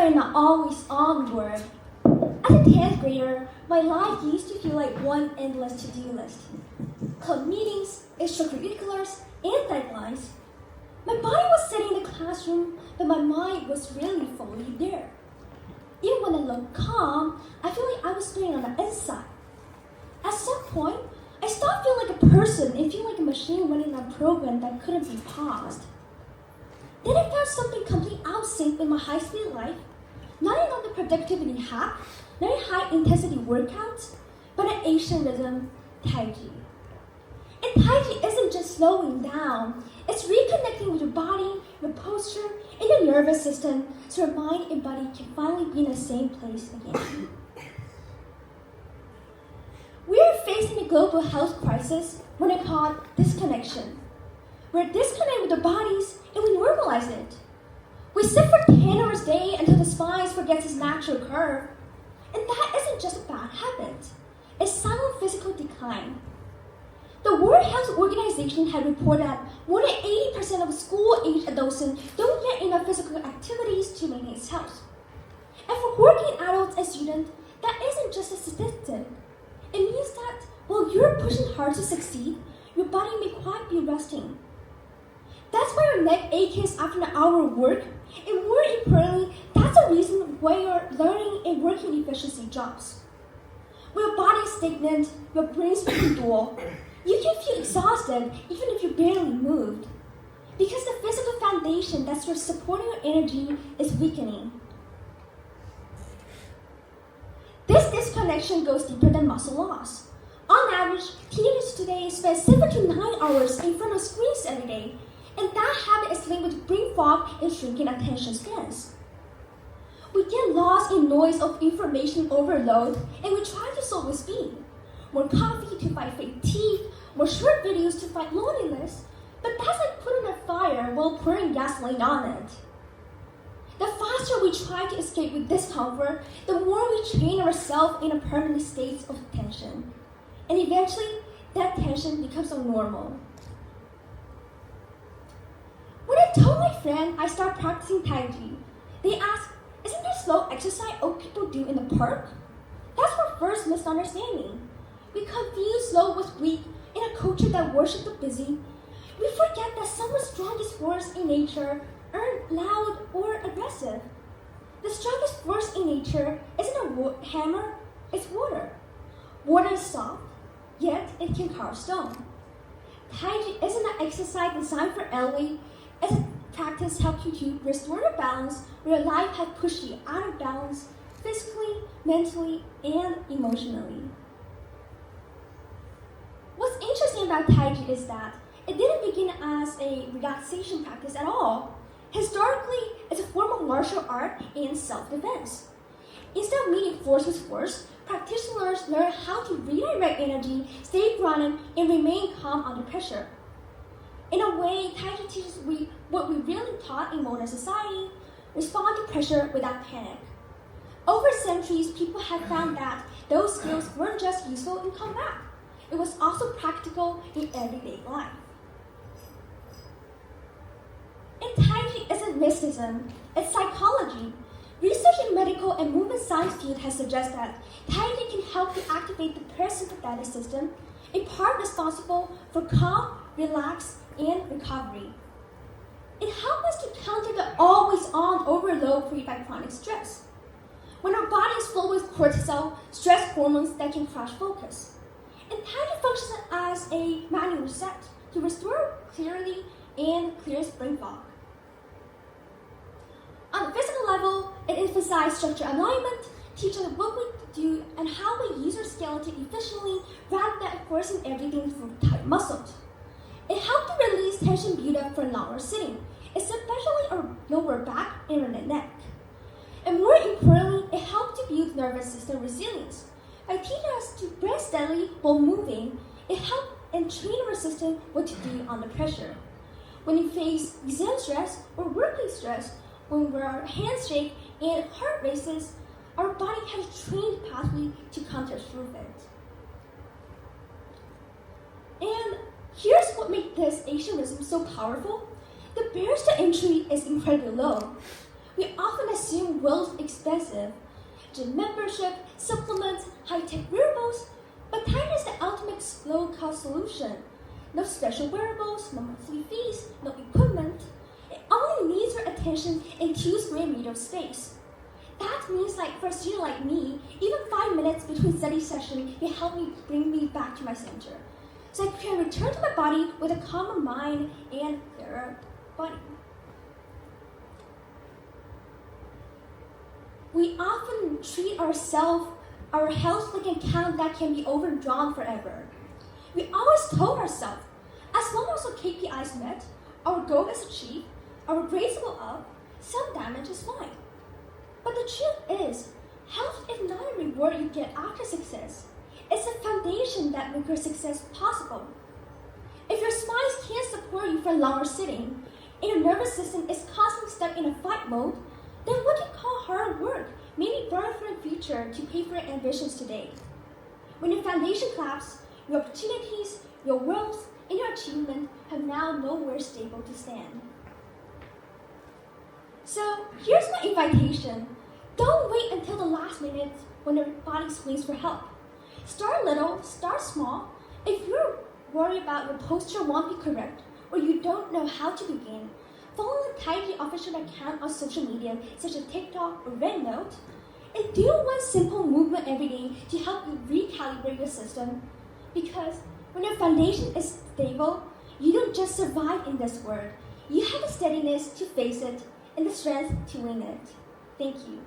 in an always-on world. As a 10th grader, my life used to feel like one endless to-do list. Club meetings, extracurriculars, and deadlines. My body was sitting in the classroom, but my mind was really fully there. Even when I looked calm, I feel like I was spinning on the inside. At some point, I stopped feeling like a person and feeling like a machine running a program that couldn't be paused. Then I found something completely out of sync in my high-speed life, not another productivity hack, not a high-intensity workouts, but an Asian rhythm, Tai Chi. And Tai Chi isn't just slowing down, it's reconnecting with your body, your posture, and your nervous system so your mind and body can finally be in the same place again. We are facing a global health crisis when I call it disconnection. We're disconnected with our bodies and we normalize it. We sit for 10 hours a day until the spine forgets its natural curve. And that isn't just a bad habit, it's silent physical decline. The World Health Organization had reported that more than 80% of school-aged adolescents don't get enough physical activities to maintain health. And for working adults and students, that isn't just a statistic. It means that while you're pushing hard to succeed, your body may quite be resting. That's why your neck aches after an hour of work, and more importantly, that's the reason why your learning and working efficiency drops. When your body is stagnant, your brain is feeling dull. You can feel exhausted even if you barely moved, because the physical foundation that's supporting your energy is weakening. This disconnection goes deeper than muscle loss. On average, teenagers today spend 7 to 9 hours in front of screens every day, and that habit is linked with brain fog and shrinking attention spans. We get lost in noise of information overload, and we try to solve with speed. More coffee to fight fatigue, more short videos to fight loneliness, but that's like putting a fire while pouring gasoline on it. The faster we try to escape with discomfort, the more we train ourselves in a permanent state of tension. And eventually, that tension becomes a normal. When I told my friend I started practicing Tai Chi, they asked, isn't there slow exercise old people do in the park? That's our first misunderstanding. We confuse slow with weak in a culture that worships the busy. We forget that some of the strongest forces in nature aren't loud or aggressive. The strongest force in nature isn't a hammer, it's water. Water is soft, yet it can carve stone. Tai Chi isn't an exercise designed for elderly. It's a practice helps you to restore the balance where life has pushed you out of balance physically, mentally, and emotionally. What's interesting about Tai Chi is that it didn't begin as a relaxation practice at all. Historically, it's a form of martial art and self-defense. Instead of meeting force with force, practitioners learn how to redirect energy, stay grounded, and remain calm under pressure. In a way, Tai Chi teaches what we really taught in modern society: respond to pressure without panic. Over centuries, people have found that those skills weren't just useful in combat. It was also practical in everyday life. And Tai Chi isn't mysticism, it's psychology. Research in medical and movement science field has suggested that Tai Chi can help to activate the parasympathetic system, a part responsible for calm, relax, and recovery. It helps us to counter the always-on overload created by chronic stress. When our body is full with cortisol, stress hormones that can crush focus. And Tai Chi functions as a manual reset to restore clarity and clear brain fog. On a physical level, it emphasizes structure alignment, teaches us what we do and how we use our skeleton efficiently rather than forcing everything through tight muscles. It helps to release tension buildup for longer sitting, especially our lower back and our neck. And more importantly, it helps to build nervous system resilience. By teaching us to breathe steadily while moving, it helps and train our system what to do under pressure. When we face exam stress or workplace stress, when our hands shake and heart races, our body has a trained pathway to counter through it. And here's what makes this Asian rhythm so powerful. The barriers to entry is incredibly low. We often assume wealth is expensive. Gym membership, supplements, high-tech wearables, but time is the ultimate low-cost solution. No special wearables, no monthly fees, no equipment. It only needs your attention in 2 square meters of space. That means for a student like me, even 5 minutes between study sessions can help me bring me back to my center. So I can return to my body with a calmer mind and clearer body. We often treat our health like an account that can be overdrawn forever. We always told ourselves, as long as our KPIs met, our goal is achieved, our grades go up, some damage is fine. But the truth is, health is not a reward you get after success. It's a foundation that makes your success possible. If your spine can't support you for longer sitting, and your nervous system is constantly stuck in a fight mode, then what you call hard work may be borrowed from the future to pay for your ambitions today. When your foundation collapses, your opportunities, your wealth, and your achievement have now nowhere stable to stand. So here's my invitation. Don't wait until the last minute when your body screams for help. Start little, start small. If you're worried about your posture won't be correct, or you don't know how to begin, follow the TEDxWLSA official account on social media such as TikTok or Reconnect, and do one simple movement every day to help you recalibrate your system. Because when your foundation is stable, you don't just survive in this world. You have the steadiness to face it and the strength to win it. Thank you.